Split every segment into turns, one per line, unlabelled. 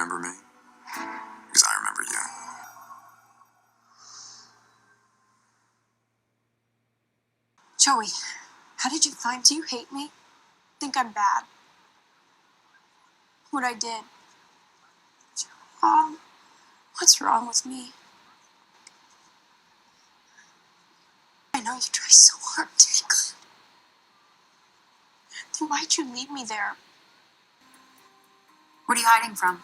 remember me? Because I remember you.
Joey, how did you find? Do you hate me? Think I'm bad? What I did? What's wrong with me? I know you try so hard to be good. Then why'd you leave me there?
What are you hiding from?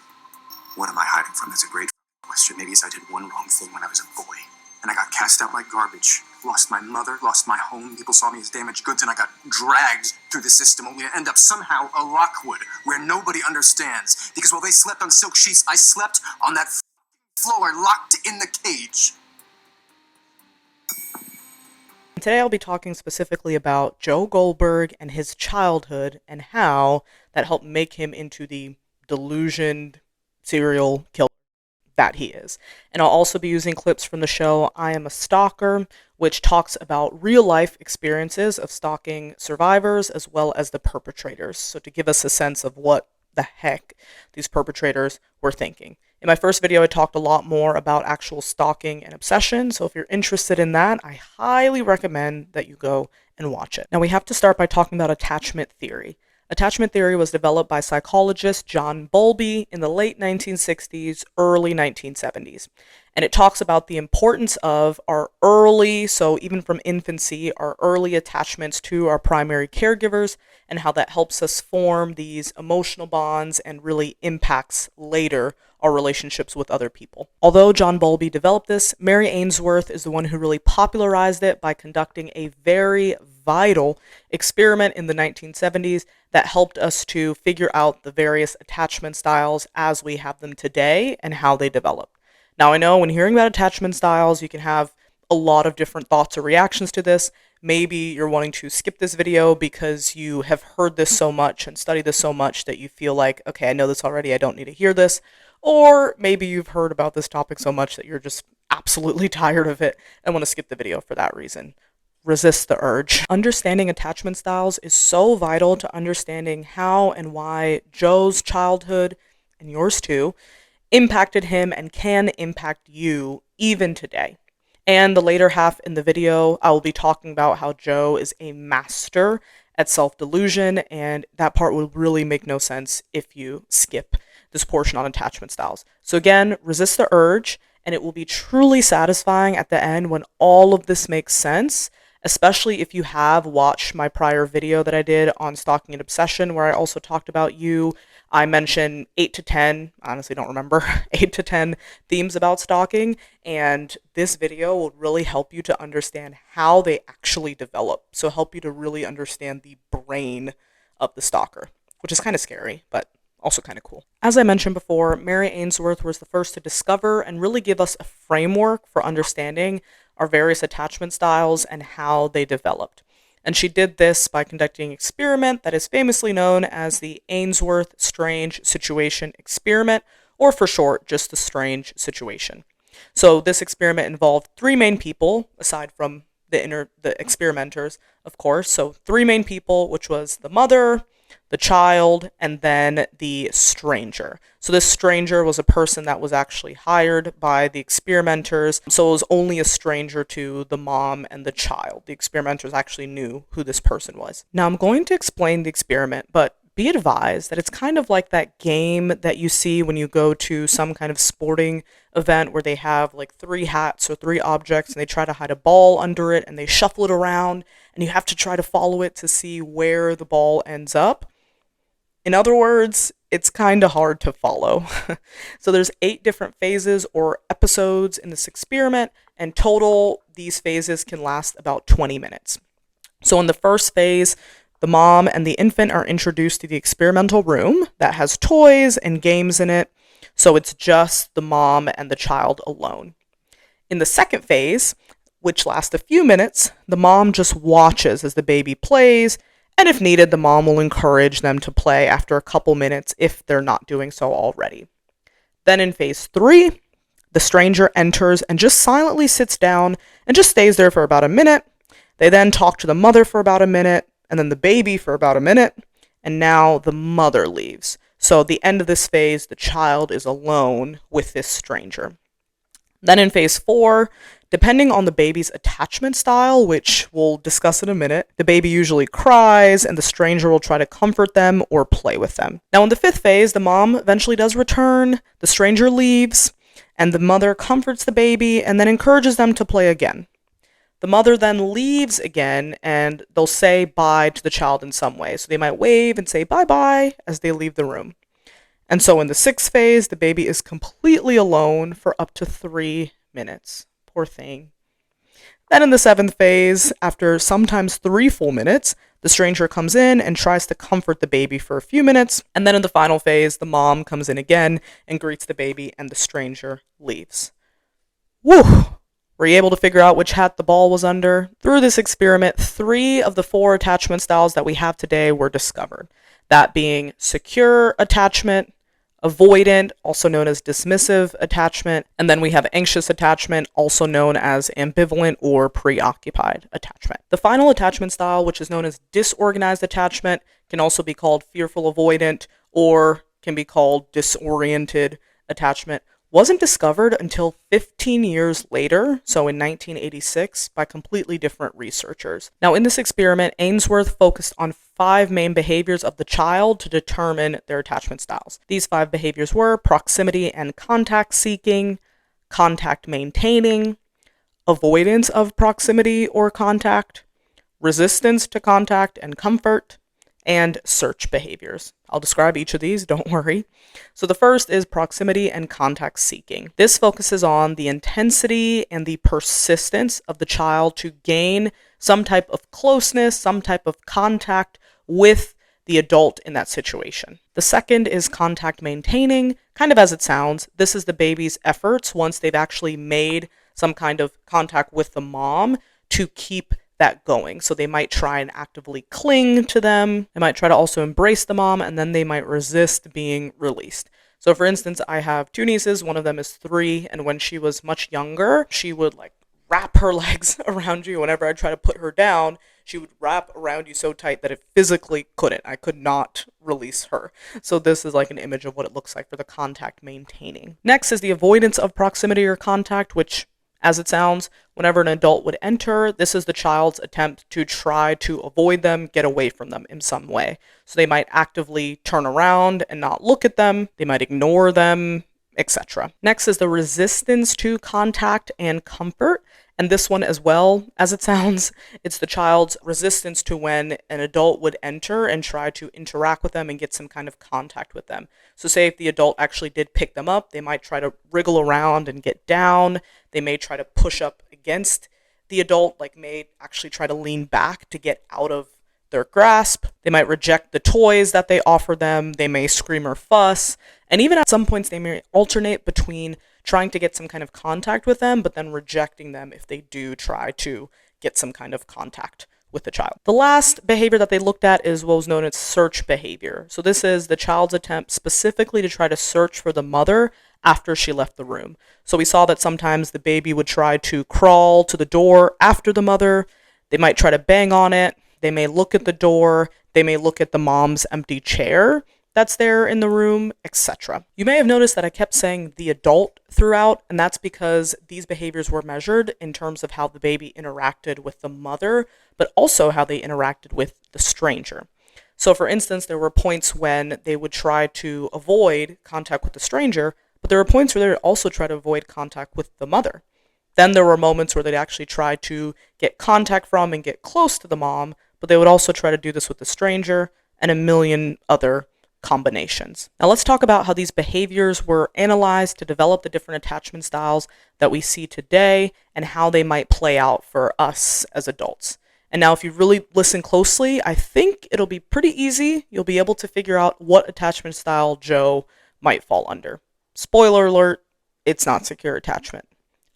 What am I hiding from? That's a great question. Maybe it's I did one wrong thing when I was a boy, and I got cast out like garbage. Lost my mother, lost my home. People saw me as damaged goods, and I got dragged through the system, only to end up somehow a Lockwood, where nobody understands. Because while they slept on silk sheets, I slept on that floor, locked in the cage.
Today I'll be talking specifically about Joe Goldberg and his childhood and how that helped make him into the delusioned serial killer that he is. And I'll also be using clips from the show I Am A Stalker, which talks about real life experiences of stalking survivors as well as the perpetrators. So to give us a sense of what the heck these perpetrators were thinking. In my first video, I talked a lot more about actual stalking and obsession, so if you're interested in that, I highly recommend that you go and watch it. Now, we have to start by talking about attachment theory. Attachment theory was developed by psychologist John Bowlby in the late 1960s, early 1970s. And it talks about the importance of our early, so even from infancy, our early attachments to our primary caregivers and how that helps us form these emotional bonds and really impacts later our relationships with other people. Although John Bowlby developed this, Mary Ainsworth is the one who really popularized it by conducting a very vital experiment in the 1970s that helped us to figure out the various attachment styles as we have them today and how they developed. Now, I know when hearing about attachment styles, you can have a lot of different thoughts or reactions to this. Maybe you're wanting to skip this video because you have heard this so much and studied this so much that you feel like, okay, I know this already, I don't need to hear this. Or maybe you've heard about this topic so much that you're just absolutely tired of it and want to skip the video for that reason. Resist the urge. Understanding attachment styles is so vital to understanding how and why Joe's childhood, and yours too, impacted him and can impact you even today. And the later half in the video, I will be talking about how Joe is a master at self-delusion, and that part will really make no sense if you skip this portion on attachment styles. So again, resist the urge, and it will be truly satisfying at the end when all of this makes sense, especially if you have watched my prior video that I did on stalking and obsession, where I also talked about you. I mentioned 8 to 10, I honestly don't remember, 8 to 10 themes about stalking, and this video will really help you to understand how they actually develop. So help you to really understand the brain of the stalker, which is kind of scary, but also kind of cool. As I mentioned before, Mary Ainsworth was the first to discover and really give us a framework for understanding our various attachment styles and how they developed. And she did this by conducting an experiment that is famously known as the Ainsworth Strange Situation Experiment, or for short, just the Strange Situation. So this experiment involved 3 main people, aside from the experimenters, of course. So 3 main people, which was the mother, the child, and then the stranger. So this stranger was a person that was actually hired by the experimenters, so it was only a stranger to the mom and the child. The experimenters actually knew who this person was. Now I'm going to explain the experiment, but be advised that it's kind of like that game that you see when you go to some kind of sporting event where they have like 3 hats or 3 objects and they try to hide a ball under it and they shuffle it around and you have to try to follow it to see where the ball ends up. In other words, it's kind of hard to follow. So there's 8 different phases or episodes in this experiment, and total these phases can last about 20 minutes. So in the first phase, the mom and the infant are introduced to the experimental room that has toys and games in it, so it's just the mom and the child alone. In the second phase, which lasts a few minutes, the mom just watches as the baby plays, and if needed, the mom will encourage them to play after a couple minutes if they're not doing so already. Then in phase 3, the stranger enters and just silently sits down and just stays there for about a minute. They then talk to the mother for about a minute, and then the baby for about a minute, and now the mother leaves. So at the end of this phase, the child is alone with this stranger. Then in phase 4, depending on the baby's attachment style, which we'll discuss in a minute, the baby usually cries and the stranger will try to comfort them or play with them. Now in the 5th phase, the mom eventually does return, the stranger leaves, and the mother comforts the baby and then encourages them to play again. The mother then leaves again and they'll say bye to the child in some way. So they might wave and say bye-bye as they leave the room. And so in the 6th phase, the baby is completely alone for up to 3 minutes. Poor thing. Then in the 7th phase, after sometimes 3 full minutes, the stranger comes in and tries to comfort the baby for a few minutes. And then in the final phase, the mom comes in again and greets the baby and the stranger leaves. Woo! Were you able to figure out which hat the ball was under? Through this experiment, 3 of the 4 attachment styles that we have today were discovered. That being secure attachment, avoidant, also known as dismissive attachment, and then we have anxious attachment, also known as ambivalent or preoccupied attachment. The final attachment style, which is known as disorganized attachment, can also be called fearful avoidant or can be called disoriented attachment, wasn't discovered until 15 years later, so in 1986, by completely different researchers. Now, in this experiment, Ainsworth focused on 5 main behaviors of the child to determine their attachment styles. These 5 behaviors were proximity and contact seeking, contact maintaining, avoidance of proximity or contact, resistance to contact and comfort, and search behaviors. I'll describe each of these, don't worry. So the first is proximity and contact seeking. This focuses on the intensity and the persistence of the child to gain some type of closeness, some type of contact with the adult in that situation. The second is contact maintaining. Kind of as it sounds, this is the baby's efforts once they've actually made some kind of contact with the mom to keep that going. So they might try and actively cling to them. They might try to also embrace the mom, and then they might resist being released. So for instance, I have 2 nieces, one of them is 3, and when she was much younger, she would like wrap her legs around you. Whenever I try to put her down, she would wrap around you so tight that it physically couldn't. I could not release her. So this is like an image of what it looks like for the contact maintaining. Next is the avoidance of proximity or contact, which, as it sounds, whenever an adult would enter, this is the child's attempt to try to avoid them, get away from them in some way. So they might actively turn around and not look at them, they might ignore them, etc. Next is the resistance to contact and comfort. And this one as well, as it sounds, it's the child's resistance to when an adult would enter and try to interact with them and get some kind of contact with them. So say if the adult actually did pick them up, they might try to wriggle around and get down. They may try to push up against the adult, like may actually try to lean back to get out of their grasp. They might reject the toys that they offer them. They may scream or fuss. And even at some points, they may alternate between trying to get some kind of contact with them, but then rejecting them if they do try to get some kind of contact with the child. The last behavior that they looked at is what was known as search behavior. So this is the child's attempt specifically to try to search for the mother after she left the room. So we saw that sometimes the baby would try to crawl to the door after the mother. They might try to bang on it. They may look at the door. They may look at the mom's empty chair that's there in the room, etc. You may have noticed that I kept saying the adult throughout, and that's because these behaviors were measured in terms of how the baby interacted with the mother, but also how they interacted with the stranger. So for instance, there were points when they would try to avoid contact with the stranger, but there were points where they would also try to avoid contact with the mother. Then there were moments where they'd actually try to get contact from and get close to the mom, but they would also try to do this with the stranger and a million other combinations. Now let's talk about how these behaviors were analyzed to develop the different attachment styles that we see today and how they might play out for us as adults. And now if you really listen closely, I think it'll be pretty easy. You'll be able to figure out what attachment style Joe might fall under. Spoiler alert, it's not secure attachment.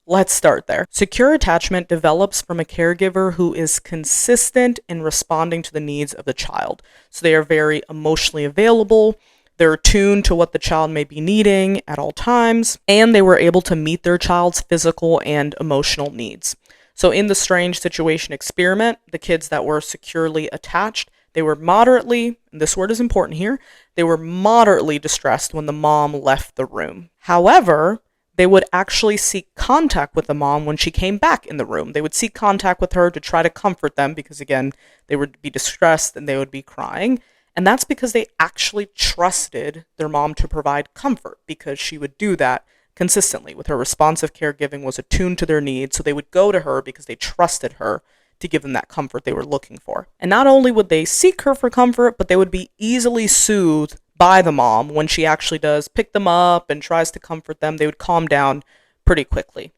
Let's start there. Secure attachment develops from a caregiver who is consistent in responding to the needs of the child. So they are very emotionally available, they're attuned to what the child may be needing at all times, and they were able to meet their child's physical and emotional needs. So in the strange situation experiment, the kids that were securely attached, They were moderately, and this word is important here, they were moderately distressed when the mom left the room. However, they would actually seek contact with the mom when she came back in the room. They would seek contact with her to try to comfort them because, again, they would be distressed and they would be crying. And that's because they actually trusted their mom to provide comfort, because she would do that consistently. With her responsive caregiving was attuned to their needs, so they would go to her because they trusted her to give them that comfort they were looking for. And not only would they seek her for comfort, but they would be easily soothed by the mom when she actually does pick them up and tries to comfort them. They would calm down pretty quickly.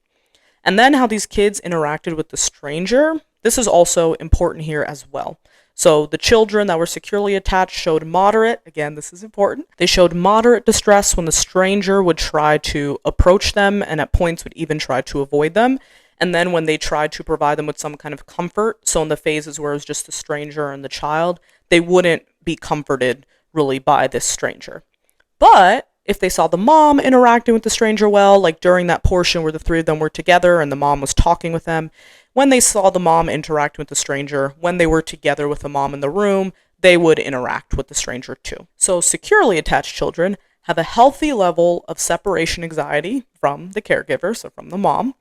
And then how these kids interacted with the stranger, this is also important here as well. So the children that were securely attached showed moderate, again, this is important, they showed moderate distress when the stranger would try to approach them and at points would even try to avoid them. And then when they tried to provide them with some kind of comfort, so in the phases where it was just the stranger and the child, they wouldn't be comforted really by this stranger. But if they saw the mom interacting with the stranger well, like during that portion where the three of them were together and the mom was talking with them, when they saw the mom interacting with the stranger, when they were together with the mom in the room, they would interact with the stranger too. So securely attached children have a healthy level of separation anxiety from the caregiver, so from the mom.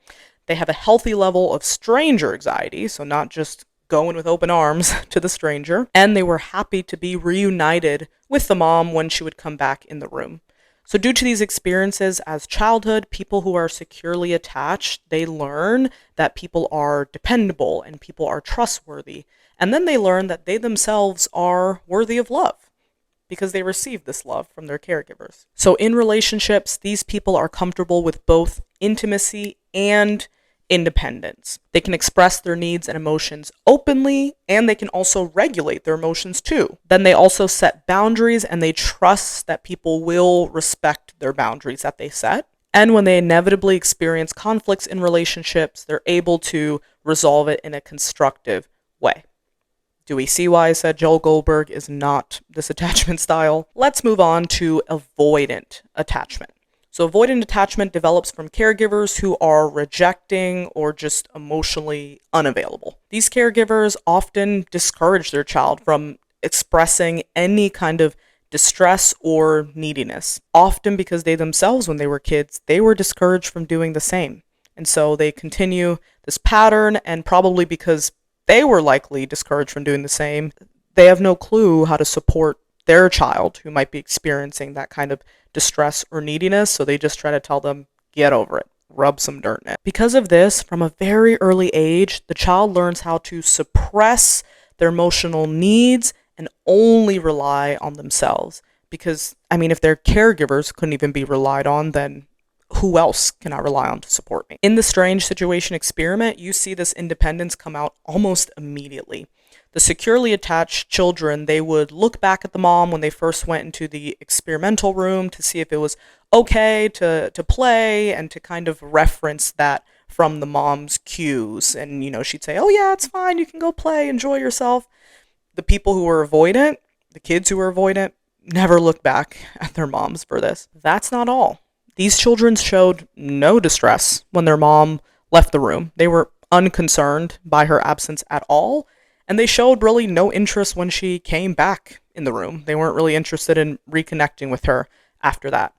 They have a healthy level of stranger anxiety, so not just going with open arms to the stranger. And they were happy to be reunited with the mom when she would come back in the room. So due to these experiences as childhood, people who are securely attached, they learn that people are dependable and people are trustworthy. And then they learn that they themselves are worthy of love because they received this love from their caregivers. So in relationships, these people are comfortable with both intimacy and independence. They can express their needs and emotions openly, and they can also regulate their emotions too. Then they also set boundaries, and they trust that people will respect their boundaries that they set. And when they inevitably experience conflicts in relationships, they're able to resolve it in a constructive way. Do we see why I said Joe Goldberg is not this attachment style? Let's move on to avoidant attachment. So avoidant attachment develops from caregivers who are rejecting or just emotionally unavailable. These caregivers often discourage their child from expressing any kind of distress or neediness, often because they themselves, when they were kids, they were discouraged from doing the same. And so they continue this pattern, and probably because they were likely discouraged from doing the same, they have no clue how to support their child who might be experiencing that kind of distress or neediness, so they just try to tell them, get over it, rub some dirt in it. Because of this, from a very early age, the child learns how to suppress their emotional needs and only rely on themselves. Because, if their caregivers couldn't even be relied on, then who else can I rely on to support me? In the strange situation experiment, you see this independence come out almost immediately. The securely attached children, they would look back at the mom when they first went into the experimental room to see if it was okay to play, and to kind of reference that from the mom's cues. And, she'd say, oh yeah, it's fine, you can go play, enjoy yourself. The people who were avoidant, the kids who were avoidant, never looked back at their moms for this. That's not all. These children showed no distress when their mom left the room. They were unconcerned by her absence at all. And they showed really no interest when she came back in the room. They weren't really interested in reconnecting with her after that.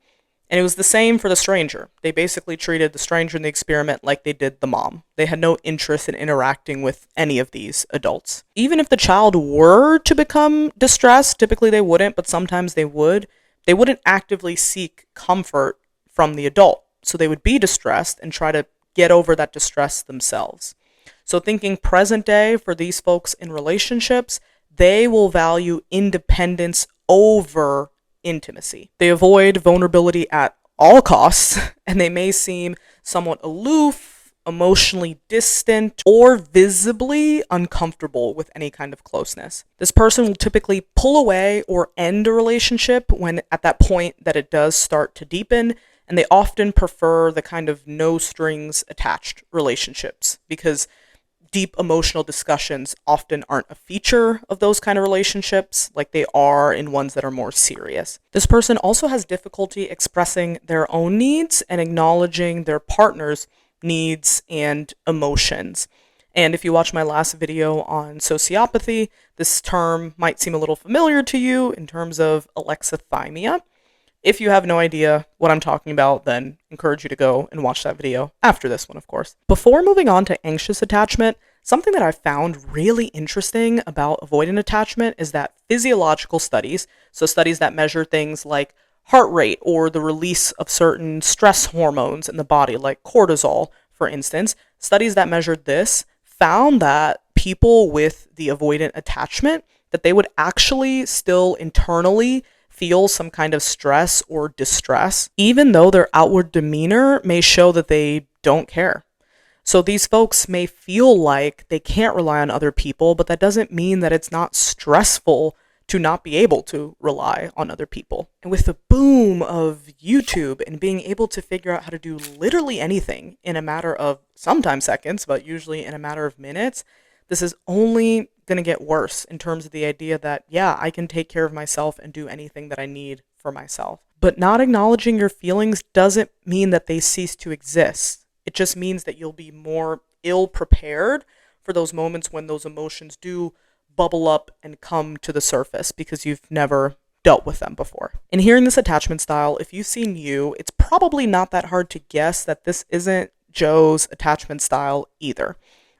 And it was the same for the stranger. They basically treated the stranger in the experiment like they did the mom. They had no interest in interacting with any of these adults. Even if the child were to become distressed, typically they wouldn't, but sometimes they wouldn't actively seek comfort from the adult. So they would be distressed and try to get over that distress themselves. So thinking present day for these folks in relationships, they will value independence over intimacy. They avoid vulnerability at all costs, and they may seem somewhat aloof, emotionally distant, or visibly uncomfortable with any kind of closeness. This person will typically pull away or end a relationship when at that point that it does start to deepen, and they often prefer the kind of no strings attached relationships, because deep emotional discussions often aren't a feature of those kind of relationships like they are in ones that are more serious. This person also has difficulty expressing their own needs and acknowledging their partner's needs and emotions. And if you watch my last video on sociopathy, this term might seem a little familiar to you in terms of alexithymia. If you have no idea what I'm talking about, then I encourage you to go and watch that video after this one, of course. Before moving on to anxious attachment, something that I found really interesting about avoidant attachment is that physiological studies, so studies that measure things like heart rate or the release of certain stress hormones in the body, like cortisol, for instance, studies that measured this found that people with the avoidant attachment, that they would actually still internally feel some kind of stress or distress, even though their outward demeanor may show that they don't care. So these folks may feel like they can't rely on other people, but that doesn't mean that it's not stressful to not be able to rely on other people. And with the boom of YouTube and being able to figure out how to do literally anything in a matter of sometimes seconds, but usually in a matter of minutes, this is only going to get worse in terms of the idea that, yeah, I can take care of myself and do anything that I need for myself. But not acknowledging your feelings doesn't mean that they cease to exist. It just means that you'll be more ill prepared for those moments when those emotions do bubble up and come to the surface because you've never dealt with them before. In hearing this attachment style, if you've seen you, it's probably not that hard to guess that this isn't Joe's attachment style either.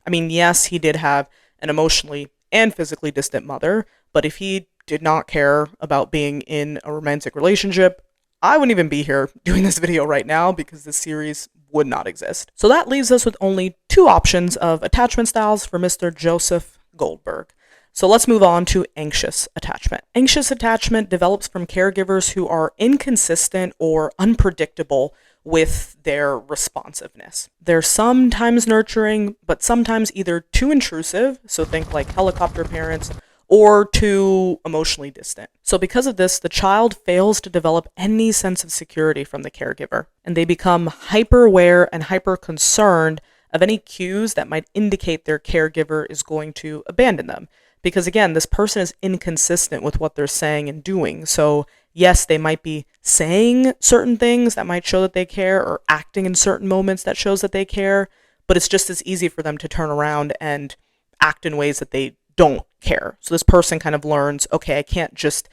I mean, yes, he did have an emotionally and physically distant mother, but if he did not care about being in a romantic relationship, I wouldn't even be here doing this video right now because this series would not exist. So that leaves us with only two options of attachment styles for Mr. Joseph Goldberg. So let's move on to anxious attachment. Anxious attachment develops from caregivers who are inconsistent or unpredictable with their responsiveness. They're sometimes nurturing, but sometimes either too intrusive, so think like helicopter parents, or too emotionally distant. So because of this, the child fails to develop any sense of security from the caregiver, and they become hyper aware and hyper concerned of any cues that might indicate their caregiver is going to abandon them. Because again, this person is inconsistent with what they're saying and doing. So yes, they might be saying certain things that might show that they care or acting in certain moments that shows that they care, but it's just as easy for them to turn around and act in ways that they don't care. So this person kind of learns, okay, I can't just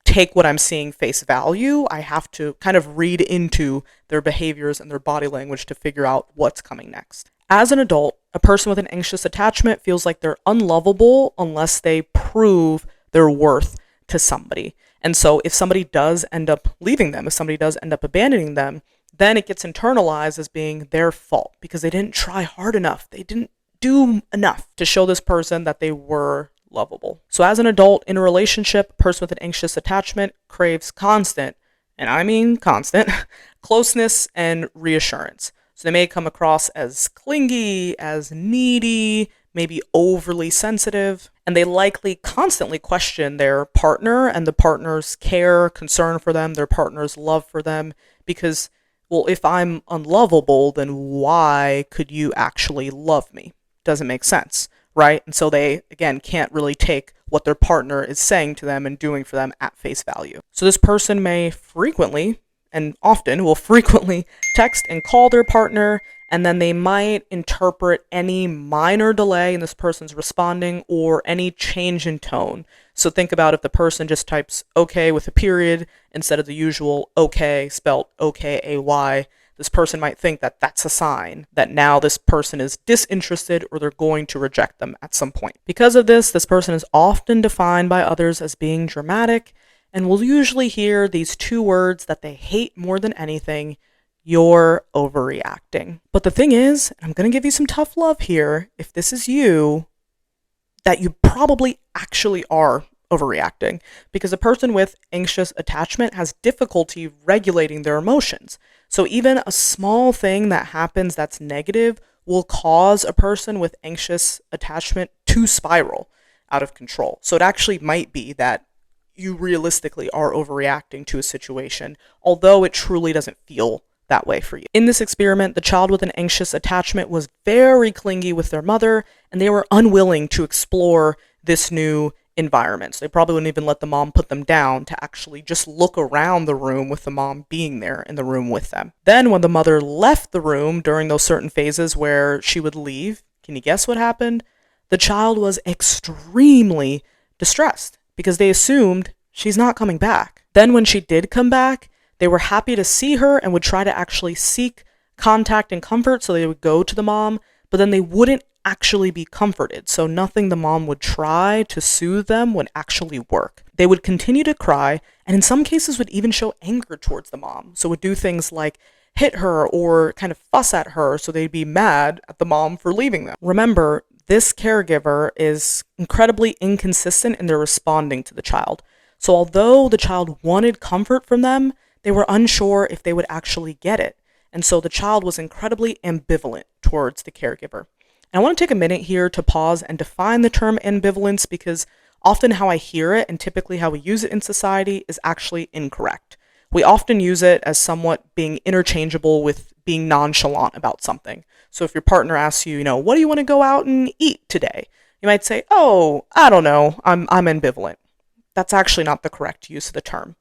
take what I'm seeing face value. I have to kind of read into their behaviors and their body language to figure out what's coming next. As an adult, a person with an anxious attachment feels like they're unlovable unless they prove their worth to somebody. And so if somebody does end up leaving them, if somebody does end up abandoning them, then it gets internalized as being their fault because they didn't try hard enough. They didn't do enough to show this person that they were lovable. So as an adult in a relationship, a person with an anxious attachment craves constant, and I mean constant, closeness and reassurance. So they may come across as clingy, as needy, maybe overly sensitive, and they likely constantly question their partner and the partner's care, concern for them, their partner's love for them, because, well, if I'm unlovable, then why could you actually love me? Doesn't make sense, right? And so they, again, can't really take what their partner is saying to them and doing for them at face value. So this person may frequently, and often will frequently text and call their partner, and then they might interpret any minor delay in this person's responding or any change in tone. So think about if the person just types okay with a period instead of the usual okay spelt okay, this person might think that that's a sign that now this person is disinterested or they're going to reject them at some point. Because of this, this person is often defined by others as being dramatic, and will usually hear these two words that they hate more than anything: you're overreacting. But the thing is, I'm going to give you some tough love here, if this is you, that you probably actually are overreacting, because a person with anxious attachment has difficulty regulating their emotions. So even a small thing that happens that's negative will cause a person with anxious attachment to spiral out of control. So it actually might be that you realistically are overreacting to a situation, although it truly doesn't feel that way for you. In this experiment, the child with an anxious attachment was very clingy with their mother, and they were unwilling to explore this new environment. So they probably wouldn't even let the mom put them down to actually just look around the room with the mom being there in the room with them. Then when the mother left the room during those certain phases where she would leave, Can you guess what happened? The child was extremely distressed because they assumed she's not coming back. Then when she did come back, they were happy to see her and would try to actually seek contact and comfort, so they would go to the mom, but then they wouldn't actually be comforted, so nothing the mom would try to soothe them would actually work. They would continue to cry, and in some cases would even show anger towards the mom, so would do things like hit her or kind of fuss at her, so they'd be mad at the mom for leaving them. Remember, this caregiver is incredibly inconsistent in their responding to the child. So although the child wanted comfort from them, they were unsure if they would actually get it. And so the child was incredibly ambivalent towards the caregiver. And I want to take a minute here to pause and define the term ambivalence, because often how I hear it and typically how we use it in society is actually incorrect. We often use it as somewhat being interchangeable with being nonchalant about something. So if your partner asks you, what do you want to go out and eat today? You might say, oh, I don't know, I'm ambivalent. That's actually not the correct use of the term.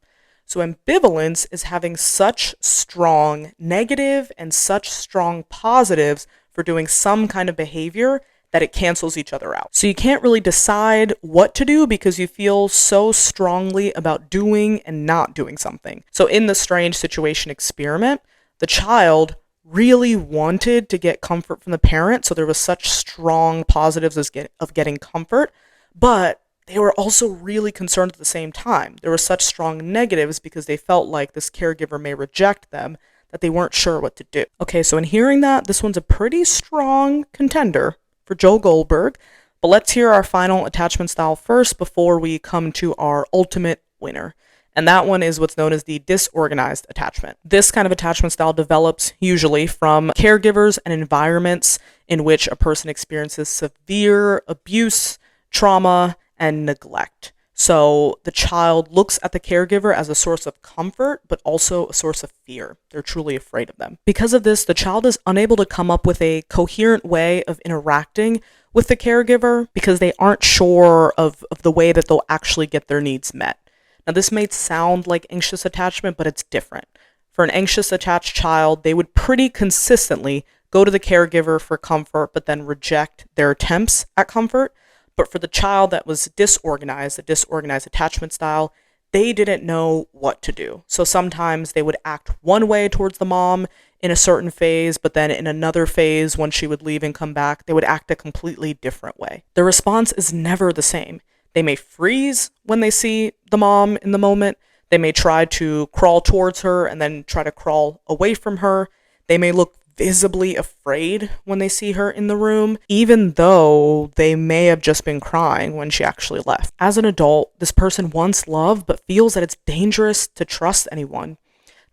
So ambivalence is having such strong negative and such strong positives for doing some kind of behavior that it cancels each other out. So you can't really decide what to do because you feel so strongly about doing and not doing something. So in the strange situation experiment, the child really wanted to get comfort from the parent, so there was such strong positives of getting comfort, but they were also really concerned at the same time. There were such strong negatives because they felt like this caregiver may reject them that they weren't sure what to do. Okay, so in hearing that, this one's a pretty strong contender for Joe Goldberg, but let's hear our final attachment style first before we come to our ultimate winner. And that one is what's known as the disorganized attachment. This kind of attachment style develops usually from caregivers and environments in which a person experiences severe abuse, trauma, and neglect. So the child looks at the caregiver as a source of comfort, but also a source of fear. They're truly afraid of them. Because of this, the child is unable to come up with a coherent way of interacting with the caregiver because they aren't sure of the way that they'll actually get their needs met. Now, this may sound like anxious attachment, but it's different. For an anxious attached child, they would pretty consistently go to the caregiver for comfort, but then reject their attempts at comfort. But for the child that was disorganized, the disorganized attachment style, they didn't know what to do. So sometimes they would act one way towards the mom in a certain phase, but then in another phase, when she would leave and come back, they would act a completely different way. The response is never the same. They may freeze when they see the mom in the moment. They may try to crawl towards her and then try to crawl away from her. They may look visibly afraid when they see her in the room, even though they may have just been crying when she actually left. As an adult, this person wants love but feels that it's dangerous to trust anyone.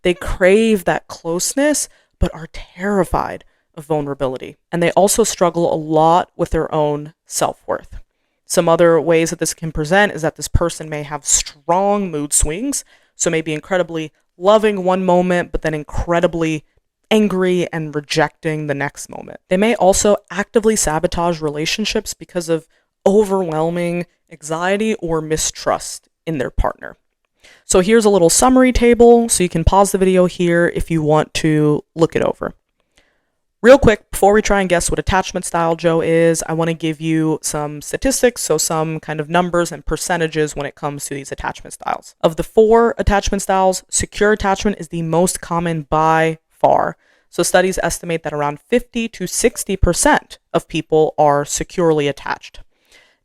They crave that closeness but are terrified of vulnerability. And they also struggle a lot with their own self-worth. Some other ways that this can present is that this person may have strong mood swings, so may be incredibly loving one moment, but then incredibly angry and rejecting the next moment. They may also actively sabotage relationships because of overwhelming anxiety or mistrust in their partner. So here's a little summary table, so you can pause the video here if you want to look it over. Real quick, before we try and guess what attachment style Joe is, I want to give you some statistics, so some kind of numbers and percentages when it comes to these attachment styles. Of the 4 attachment styles, secure attachment is the most common by far. So studies estimate that around 50 to 60% of people are securely attached.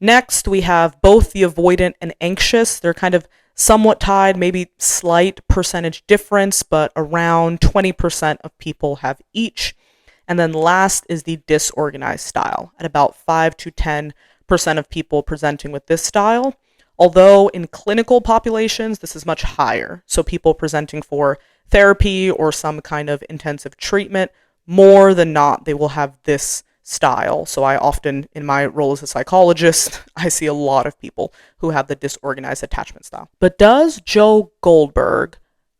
Next, we have both the avoidant and anxious. They're kind of somewhat tied, maybe slight percentage difference, but around 20% of people have each. And then last is the disorganized style, at about 5 to 10% of people presenting with this style. Although in clinical populations, this is much higher. So people presenting for therapy or some kind of intensive treatment, more than not, they will have this style. So I often, in my role as a psychologist, I see a lot of people who have the disorganized attachment style. But does Joe Goldberg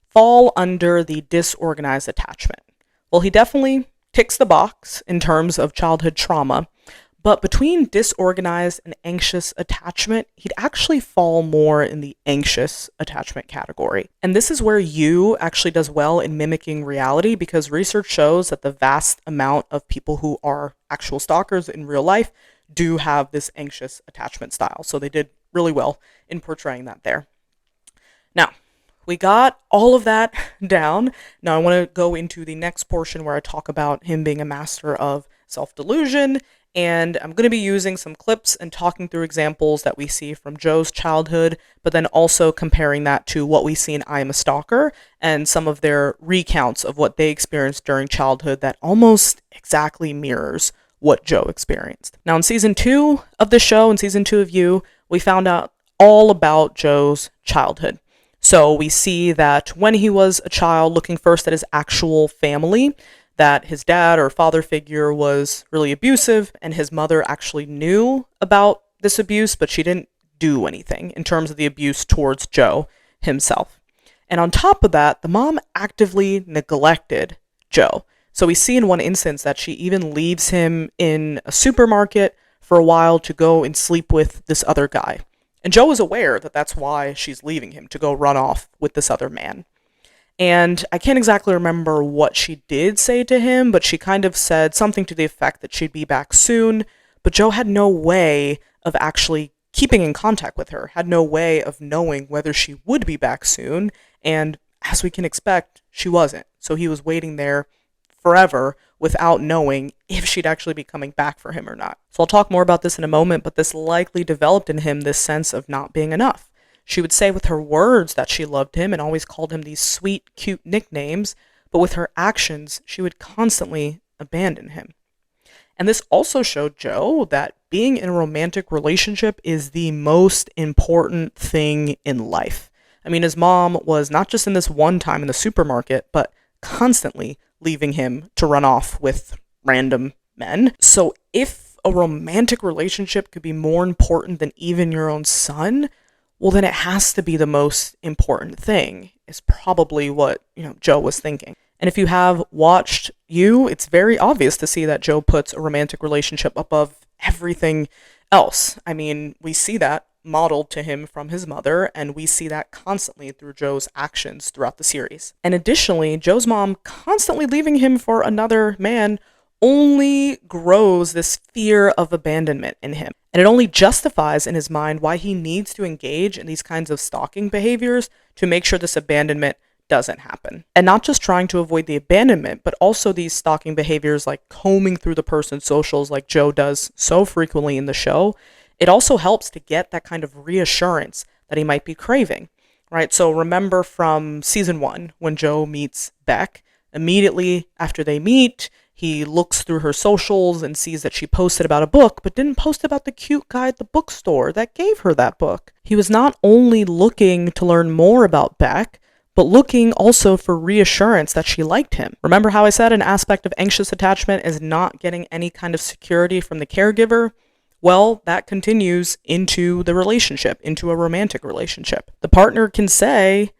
fall under the disorganized attachment? Well, he definitely ticks the box in terms of childhood trauma, But between disorganized and anxious attachment, he'd actually fall more in the anxious attachment category. And this is where you actually does well in mimicking reality, because research shows that the vast amount of people who are actual stalkers in real life do have this anxious attachment style. So they did really well in portraying that there. Now, we got all of that down. Now I want to go into the next portion where I talk about him being a master of self-delusion. And I'm going to be using some clips and talking through examples that we see from Joe's childhood, but then also comparing that to what we see in I Am a Stalker and some of their recounts of what they experienced during childhood that almost exactly mirrors what Joe experienced. Now, in season 2 of the show, in season 2 of You, we found out all about Joe's childhood. So we see that when he was a child, looking first at his actual family, that his dad or father figure was really abusive, and his mother actually knew about this abuse, but she didn't do anything in terms of the abuse towards Joe himself. And on top of that, the mom actively neglected Joe. So we see in one instance that she even leaves him in a supermarket for a while to go and sleep with this other guy. And Joe is aware that that's why she's leaving him, to go run off with this other man. And I can't exactly remember what she did say to him, but she kind of said something to the effect that she'd be back soon. But Joe had no way of actually keeping in contact with her, had no way of knowing whether she would be back soon. And as we can expect, she wasn't. So he was waiting there forever without knowing if she'd actually be coming back for him or not. So I'll talk more about this in a moment, but this likely developed in him this sense of not being enough. She would say with her words that she loved him and always called him these sweet, cute nicknames, but with her actions, she would constantly abandon him. And this also showed Joe that being in a romantic relationship is the most important thing in life. I mean, his mom was not just in this one time in the supermarket, but constantly leaving him to run off with random men. So if a romantic relationship could be more important than even your own son, well, then it has to be the most important thing, is probably what, Joe was thinking. And if you have watched You, it's very obvious to see that Joe puts a romantic relationship above everything else. I mean, we see that modeled to him from his mother, and we see that constantly through Joe's actions throughout the series. And additionally, Joe's mom constantly leaving him for another man only grows this fear of abandonment in him. And it only justifies in his mind why he needs to engage in these kinds of stalking behaviors to make sure this abandonment doesn't happen. And not just trying to avoid the abandonment, but also these stalking behaviors like combing through the person's socials like Joe does so frequently in the show. It also helps to get that kind of reassurance that he might be craving, right? So remember from season 1, when Joe meets Beck, immediately after they meet, he looks through her socials and sees that she posted about a book, but didn't post about the cute guy at the bookstore that gave her that book. He was not only looking to learn more about Beck, but looking also for reassurance that she liked him. Remember how I said an aspect of anxious attachment is not getting any kind of security from the caregiver? Well, that continues into the relationship, into a romantic relationship. The partner can say,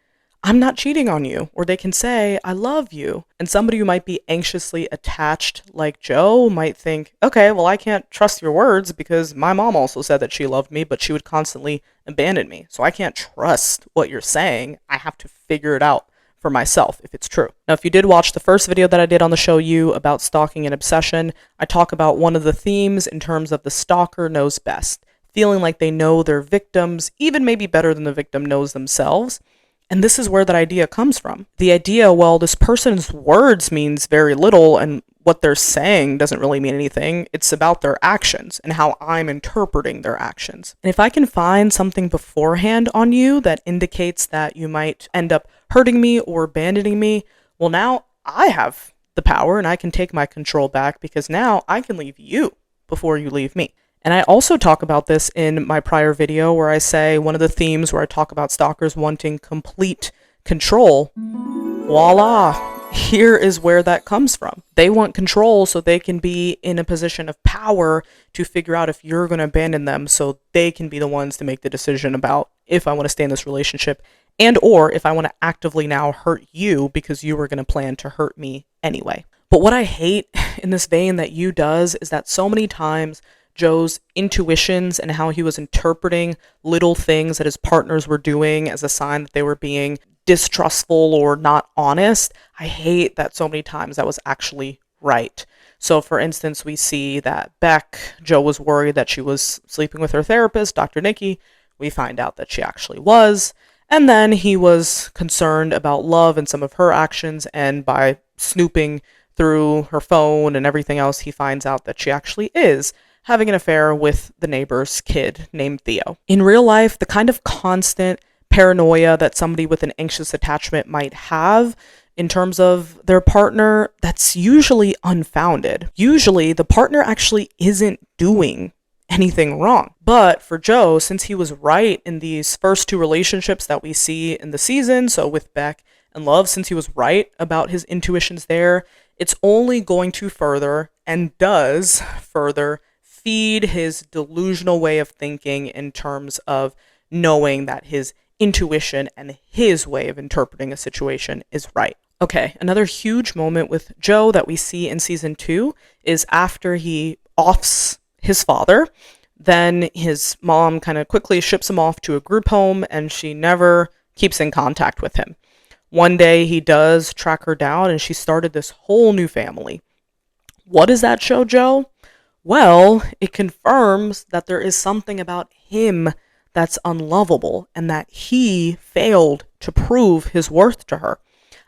I'm not cheating on you, or they can say, I love you. And somebody who might be anxiously attached like Joe might think, okay, well, I can't trust your words because my mom also said that she loved me, but she would constantly abandon me. So I can't trust what you're saying. I have to figure it out for myself if it's true. Now, if you did watch the first video that I did on the show You about stalking and obsession, I talk about one of the themes in terms of the stalker knows best, feeling like they know their victims, even maybe better than the victim knows themselves. And this is where that idea comes from. The idea, well, this person's words means very little and what they're saying doesn't really mean anything. It's about their actions and how I'm interpreting their actions. And if I can find something beforehand on you that indicates that you might end up hurting me or abandoning me, well, now I have the power and I can take my control back because now I can leave you before you leave me. And I also talk about this in my prior video where I say one of the themes where I talk about stalkers wanting complete control. Voila! Here is where that comes from. They want control so they can be in a position of power to figure out if you're going to abandon them so they can be the ones to make the decision about if I want to stay in this relationship and or if I want to actively now hurt you because you were going to plan to hurt me anyway. But what I hate in this vein that You does is that so many times Joe's intuitions and how he was interpreting little things that his partners were doing as a sign that they were being distrustful or not honest, I hate that so many times that was actually right. So, for instance, we see that Joe was worried that she was sleeping with her therapist, Dr. Nikki. We find out that she actually was. And then he was concerned about Love and some of her actions, and by snooping through her phone and everything else, he finds out that she actually is having an affair with the neighbor's kid named Theo. In real life, the kind of constant paranoia that somebody with an anxious attachment might have in terms of their partner, that's usually unfounded. Usually, the partner actually isn't doing anything wrong. But for Joe, since he was right in these first two relationships that we see in the season, so with Beck and Love, since he was right about his intuitions there, it's only going to further, and does further, feed his delusional way of thinking in terms of knowing that his intuition and his way of interpreting a situation is right. Okay, another huge moment with Joe that we see in season 2 is after he offs his father, then his mom kind of quickly ships him off to a group home, and she never keeps in contact with him. One day he does track her down, and she started this whole new family. What does that show Joe? Well, it confirms that there is something about him that's unlovable, and that he failed to prove his worth to her.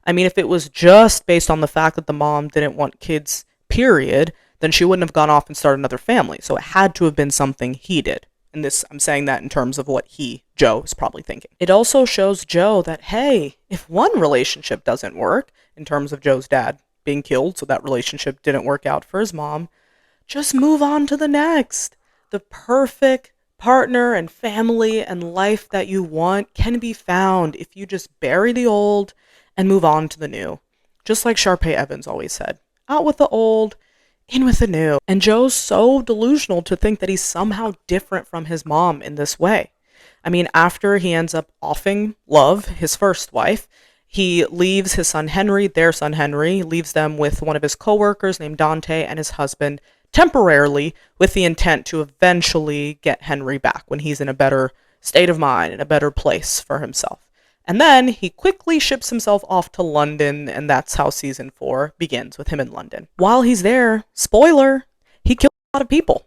I mean, if it was just based on the fact that the mom didn't want kids, period, then she wouldn't have gone off and started another family. So it had to have been something he did. And this, I'm saying that in terms of what Joe, is probably thinking. It also shows Joe that, hey, if one relationship doesn't work, in terms of Joe's dad being killed, so that relationship didn't work out for his mom, just move on to the next. The perfect partner and family and life that you want can be found if you just bury the old and move on to the new. Just like Sharpay Evans always said, out with the old, in with the new. And Joe's so delusional to think that he's somehow different from his mom in this way. I mean, after he ends up offing Love, his first wife, he leaves his son Henry, their son Henry, leaves them with one of his coworkers named Dante and his husband temporarily, with the intent to eventually get Henry back when he's in a better state of mind, in a better place for himself. And then he quickly ships himself off to London, and that's how season 4 begins, with him in London. While he's there, spoiler, he killed a lot of people.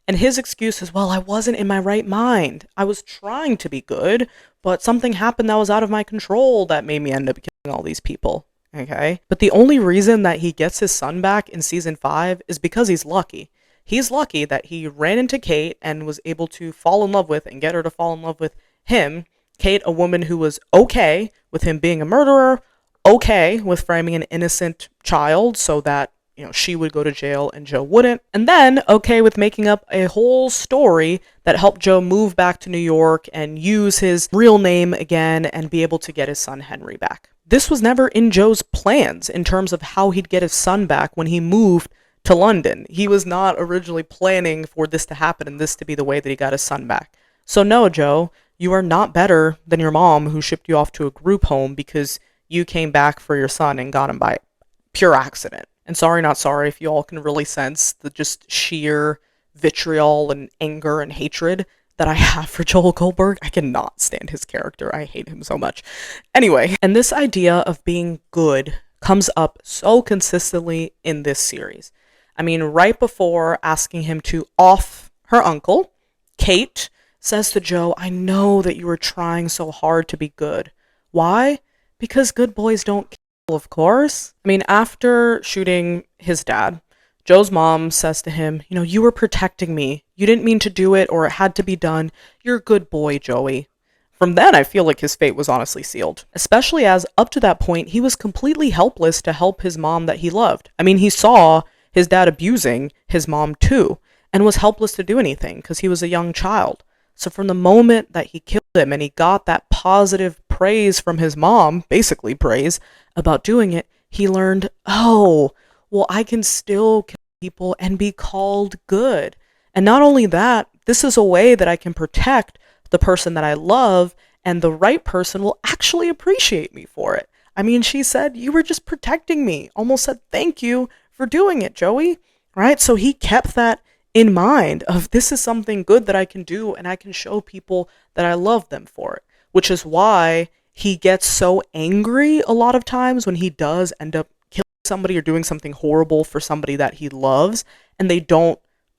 And his excuse is, well, I wasn't in my right mind. I was trying to be good, but something happened that was out of my control that made me end up killing all these people. Okay? But the only reason that he gets his son back in season 5 is because he's lucky. He's lucky that he ran into Kate and was able to fall in love with and get her to fall in love with him. Kate, a woman who was okay with him being a murderer, okay with framing an innocent child so that, she would go to jail and Joe wouldn't, and then okay with making up a whole story that helped Joe move back to New York and use his real name again and be able to get his son Henry back. This was never in Joe's plans in terms of how he'd get his son back when he moved to London. He was not originally planning for this to happen and this to be the way that he got his son back. So no, Joe, you are not better than your mom who shipped you off to a group home because you came back for your son and got him by pure accident. And sorry, not sorry, if you all can really sense the just sheer vitriol and anger and hatred that I have for Joel Goldberg. I cannot stand his character. I hate him so much. Anyway, and this idea of being good comes up so consistently in this series. I mean, right before asking him to off her uncle, Kate says to Joe, I know that you were trying so hard to be good. Why? Because good boys don't kill, of course. I mean, after shooting his dad, Joe's mom says to him, you were protecting me. You didn't mean to do it, or it had to be done. You're a good boy, Joey. From then, I feel like his fate was honestly sealed. Especially as, up to that point, he was completely helpless to help his mom that he loved. I mean, he saw his dad abusing his mom too, and was helpless to do anything because he was a young child. So from the moment that he killed him and he got that positive praise from his mom, basically praise, about doing it, he learned, oh, well, I can still kill people and be called good. And not only that, this is a way that I can protect the person that I love, and the right person will actually appreciate me for it. I mean, she said, you were just protecting me. Almost said, thank you for doing it, Joey. Right? So he kept that in mind of this is something good that I can do and I can show people that I love them for it, which is why he gets so angry a lot of times when he does end up killing somebody or doing something horrible for somebody that he loves, and they don't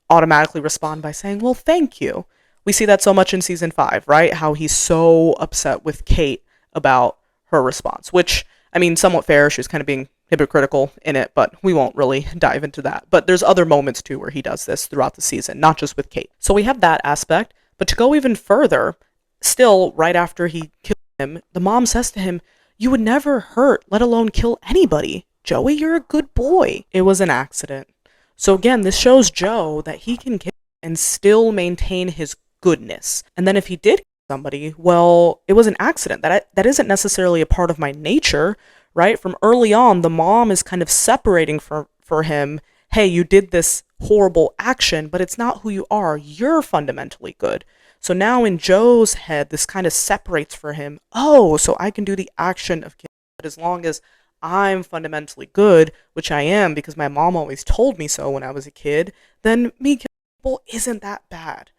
automatically respond by saying, well, thank you. We see that so much in season 5, right? How he's so upset with Kate about her response, which, I mean, somewhat fair. She was kind of being hypocritical in it, but we won't really dive into that. But there's other moments too where he does this throughout the season, not just with Kate. So we have that aspect, but to go even further, still right after he kills him, the mom says to him, you would never hurt, let alone kill anybody. Joey, you're a good boy. It was an accident. So again, this shows Joe that he can kill and still maintain his goodness. And then if he did kill somebody, well, it was an accident. That isn't necessarily a part of my nature, right? From early on, the mom is kind of separating for him, hey, you did this horrible action, but it's not who you are. You're fundamentally good. So now in Joe's head, this kind of separates for him, oh, so I can do the action of killing, but as long as I'm fundamentally good, which I am because my mom always told me so when I was a kid, then me killing people isn't that bad,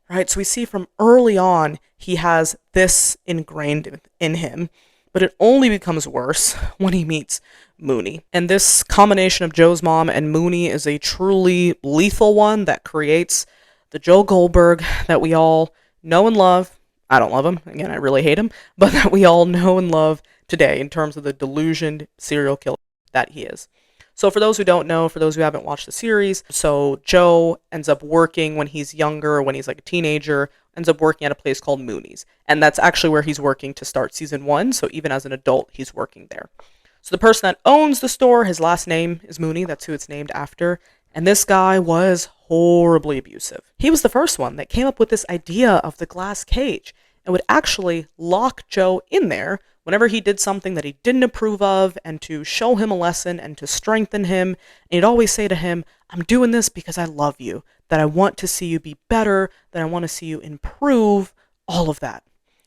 right? So we see from early on, he has this ingrained in him, but it only becomes worse when he meets Mooney. And this combination of Joe's mom and Mooney is a truly lethal one that creates the Joe Goldberg that we all know and love. I don't love him. Again, I really hate him, but that we all know and love today in terms of the delusioned serial killer that he is. So for those who don't know, for those who haven't watched the series, so Joe ends up working when he's younger, when he's like a teenager, ends up working at a place called Mooney's. And that's actually where he's working to start season 1. So even as an adult, he's working there. So the person that owns the store, his last name is Mooney. That's who it's named after. And this guy was horribly abusive. He was the first one that came up with this idea of the glass cage and would actually lock Joe in there whenever he did something that he didn't approve of, and to show him a lesson and to strengthen him. And he'd always say to him, I'm doing this because I love you, that I want to see you be better, that I want to see you improve, all of that.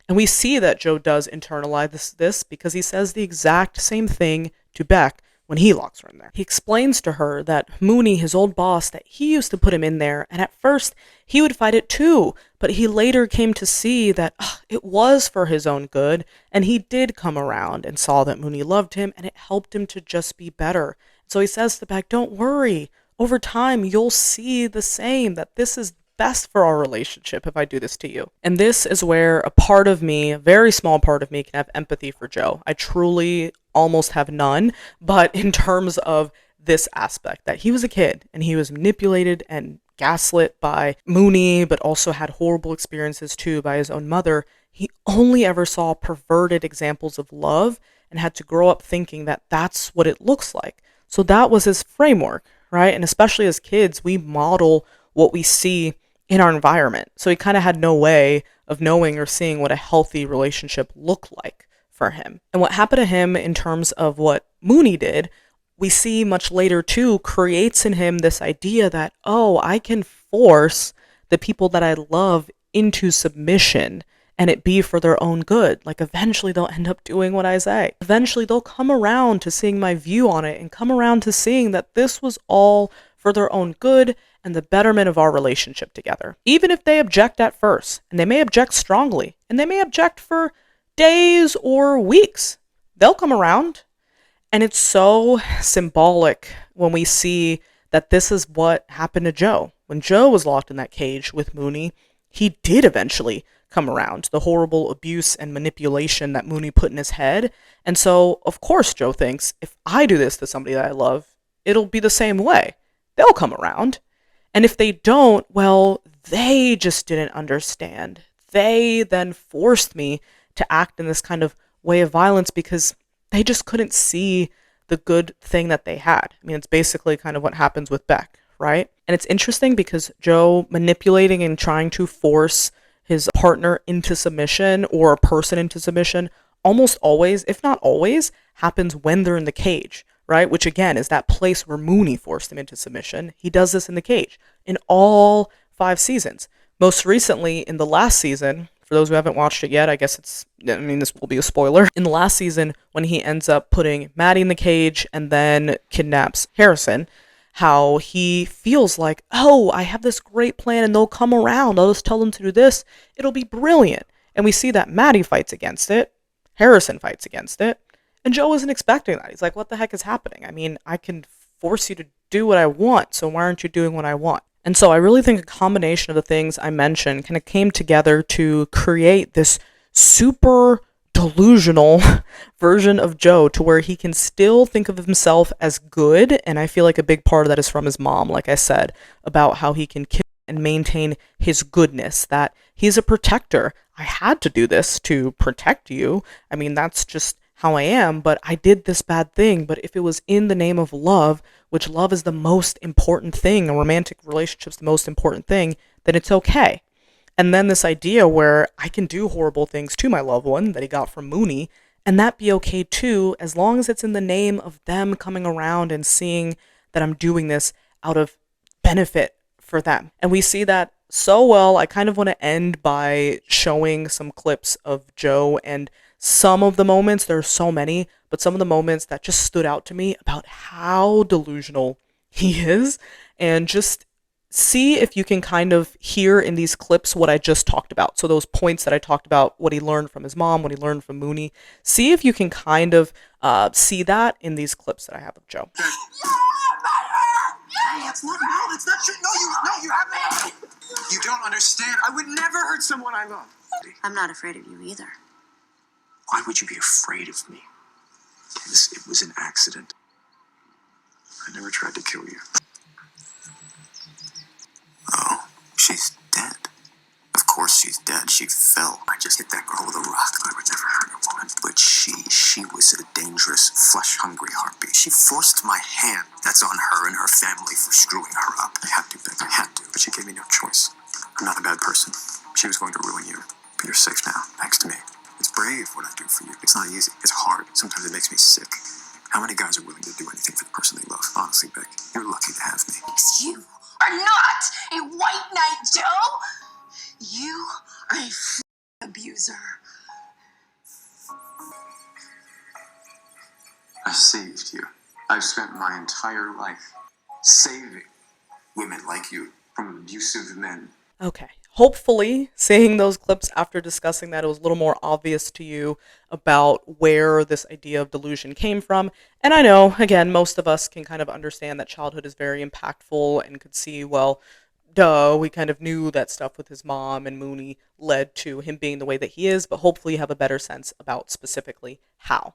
And we see that Joe does internalize this because he says the exact same thing to Beck when he locks her in there. He explains to her that Mooney, his old boss, that he used to put him in there, and at first he would fight it too, but he later came to see that it was for his own good, and he did come around and saw that Mooney loved him, and it helped him to just be better. So he says to Beck, don't worry, over time you'll see the same, that this is best for our relationship if I do this to you. And this is where a part of me, a very small part of me, can have empathy for Joe. I truly almost have none, but in terms of this aspect, that he was a kid and he was manipulated and gaslit by Mooney, but also had horrible experiences too by his own mother, he only ever saw perverted examples of love and had to grow up thinking that that's what it looks like. So that was his framework, right? And especially as kids, we model what we see in our environment. So he kind of had no way of knowing or seeing what a healthy relationship looked like for him. And what happened to him in terms of what Mooney did, we see much later too, creates in him this idea that, oh, I can force the people that I love into submission and it be for their own good. Like eventually they'll end up doing what I say. Eventually they'll come around to seeing my view on it and come around to seeing that this was all for their own good and the betterment of our relationship together. Even if they object at first, and they may object strongly, and they may object for days or weeks, they'll come around. And it's so symbolic when we see that this is what happened to Joe. When Joe was locked in that cage with Mooney, he did eventually come around, the horrible abuse and manipulation that Mooney put in his head. And so, of course, Joe thinks, if I do this to somebody that I love, it'll be the same way. They'll come around. And if they don't, well, they just didn't understand. They then forced me to act in this kind of way of violence because they just couldn't see the good thing that they had. I mean, it's basically kind of what happens with Beck, right? And it's interesting because Joe manipulating and trying to force his partner into submission or a person into submission almost always, if not always, happens when they're in the cage, right? Which again is that place where Mooney forced him into submission. He does this in the cage in all 5 seasons. Most recently in the last season, for those who haven't watched it yet, I guess this will be a spoiler. In the last season, when he ends up putting Maddie in the cage and then kidnaps Harrison, how he feels like, oh, I have this great plan and they'll come around. I'll just tell them to do this. It'll be brilliant. And we see that Maddie fights against it. Harrison fights against it. And Joe isn't expecting that. He's like, what the heck is happening? I mean, I can force you to do what I want, so why aren't you doing what I want? And so I really think a combination of the things I mentioned kind of came together to create this super delusional version of Joe to where he can still think of himself as good. And I feel like a big part of that is from his mom, like I said, about how he can keep and maintain his goodness, that he's a protector. I had to do this to protect you. I mean, that's just how I am, but I did this bad thing. But if it was in the name of love, which love is the most important thing, a romantic relationship's the most important thing, then it's okay. And then this idea where I can do horrible things to my loved one that he got from Mooney, and that be okay too, as long as it's in the name of them coming around and seeing that I'm doing this out of benefit for them. And we see that so well. I kind of want to end by showing some clips of Joe and some of the moments, there are so many, but some of the moments that just stood out to me about how delusional he is, and just see if you can kind of hear in these clips what I just talked about. So those points that I talked about, what he learned from his mom, what he learned from Mooney, see if you can kind of see that in these clips that I have of Joe.
Hey, it's not, no, it's not true. No, you have me. You don't understand. I would never hurt someone I love.
I'm not afraid of you either.
Why would you be afraid of me? It was an accident. I never tried to kill you. Oh, she's dead. Of course she's dead. She fell. I just hit that girl with a rock. I would never hurt a woman. But she was a dangerous, flesh-hungry heartbeat. She forced my hand. That's on her and her family for screwing her up. I had to, Beck. I had to. But she gave me no choice. I'm not a bad person. She was going to ruin you. But you're safe now, thanks to me. It's brave what I do for you. It's not easy. It's hard. Sometimes it makes me sick. How many guys are willing to do anything for the person they love? Honestly, Beck, you're lucky to have me.
You are not a white knight, Joe. You are a abuser.
I saved you. I've spent my entire life saving women like you from abusive men.
Okay. Hopefully, seeing those clips after discussing that, it was a little more obvious to you about where this idea of delusion came from. And I know, again, most of us can kind of understand that childhood is very impactful and could see, well, duh, we kind of knew that stuff with his mom and Mooney led to him being the way that he is, but hopefully you have a better sense about specifically how.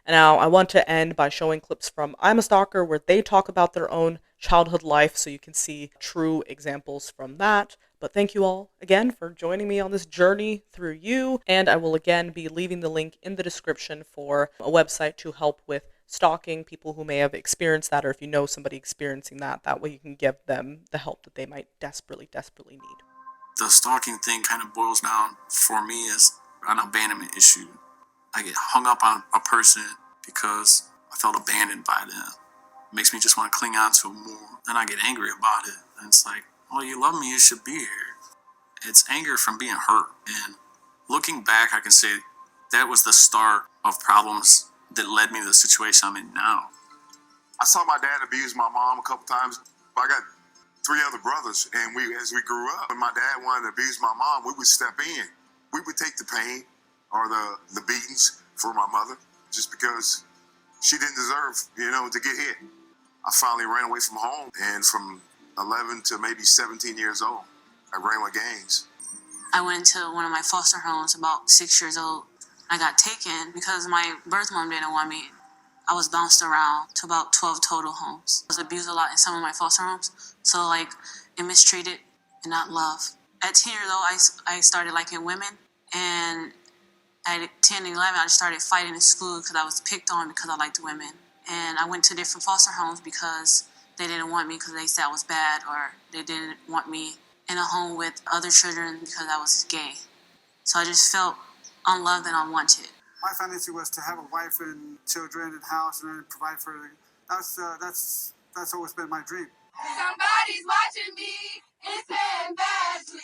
And now I want to end by showing clips from I'm a Stalker where they talk about their own childhood life so you can see true examples from that. But thank you all again for joining me on this journey through you. And I will again be leaving the link in the description for a website to help with stalking people who may have experienced that, or if you know somebody experiencing that, that way you can give them the help that they might desperately need.
The stalking thing kind of boils down for me as an abandonment issue. I get hung up on a person because I felt abandoned by them. It makes me just want to cling on to them more. Then I get angry about it. And it's like, well, you love me, you should be here. It's anger from being hurt. And looking back, I can say that was the start of problems that led me to the situation I'm in now.
I saw my dad abuse my mom a couple times. I got 3 other brothers, and as we grew up, when my dad wanted to abuse my mom, we would step in. We would take the pain or the beatings for my mother just because she didn't deserve, to get hit. I finally ran away from home, and from 11 to maybe 17 years old, I ran with gangs.
I went to one of my foster homes about 6 years old. I got taken because my birth mom didn't want me. I was bounced around to about 12 total homes. I was abused a lot in some of my foster homes. So and mistreated and not loved. At 10 years old, I started liking women. And at 10 and 11, I just started fighting in school because I was picked on because I liked women. And I went to different foster homes because they didn't want me because they said I was bad, or they didn't want me in a home with other children because I was gay. So I just felt unloved and unwanted.
My fantasy was to have a wife and children and house and then provide for them. That's always been my dream.
Somebody's watching me. It's bad, please.